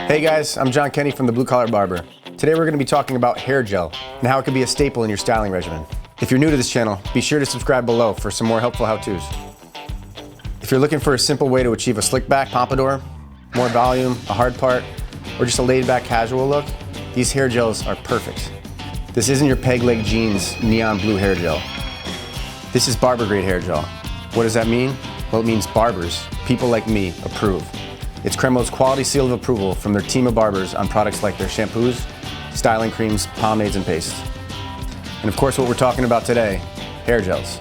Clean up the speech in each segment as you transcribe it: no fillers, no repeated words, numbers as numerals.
Hey guys, I'm John Kenney from the Blue Collar Barber. Today we're going to be talking about hair gel and how it can be a staple in your styling regimen. If you're new to this channel, be sure to subscribe below for some more helpful how-tos. If you're looking for a simple way to achieve a slick back pompadour, more volume, a hard part, or just a laid back casual look, these hair gels are perfect. This isn't your peg leg jeans neon blue hair gel. This is barber grade hair gel. What does that mean? Well, it means barbers, people like me, approve. It's Cremo's quality seal of approval from their team of barbers on products like their shampoos, styling creams, pomades, and pastes. And of course, what we're talking about today, hair gels.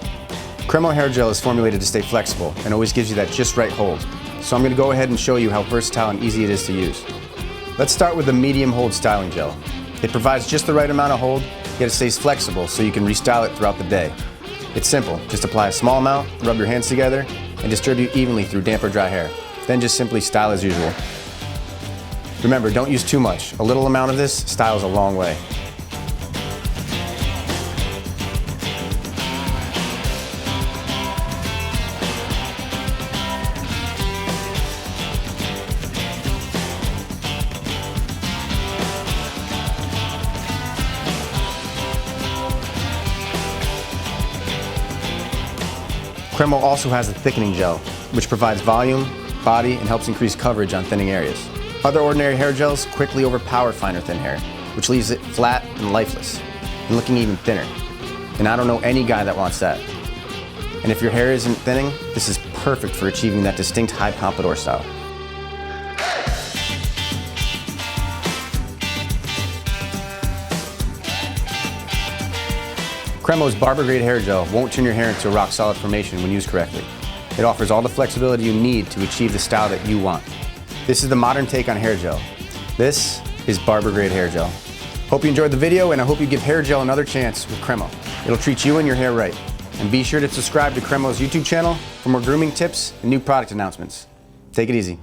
Cremo hair gel is formulated to stay flexible and always gives you that just right hold. So I'm going to go ahead and show you how versatile and easy it is to use. Let's start with the medium hold styling gel. It provides just the right amount of hold, yet it stays flexible so you can restyle it throughout the day. It's simple, just apply a small amount, rub your hands together, and distribute evenly through damp or dry hair. Then just simply style as usual. Remember, don't use too much. A little amount of this styles a long way. Cremo also has a thickening gel, which provides volume, body, and helps increase coverage on thinning areas. Other ordinary hair gels quickly overpower finer thin hair, which leaves it flat and lifeless, and looking even thinner. And I don't know any guy that wants that. And if your hair isn't thinning, this is perfect for achieving that distinct high pompadour style. Cremo's barber grade hair gel won't turn your hair into a rock solid formation when used correctly. It offers all the flexibility you need to achieve the style that you want. This is the modern take on hair gel. This is barber grade hair gel. Hope you enjoyed the video, and I hope you give hair gel another chance with Cremo. It'll treat you and your hair right. And be sure to subscribe to Cremo's YouTube channel for more grooming tips and new product announcements. Take it easy.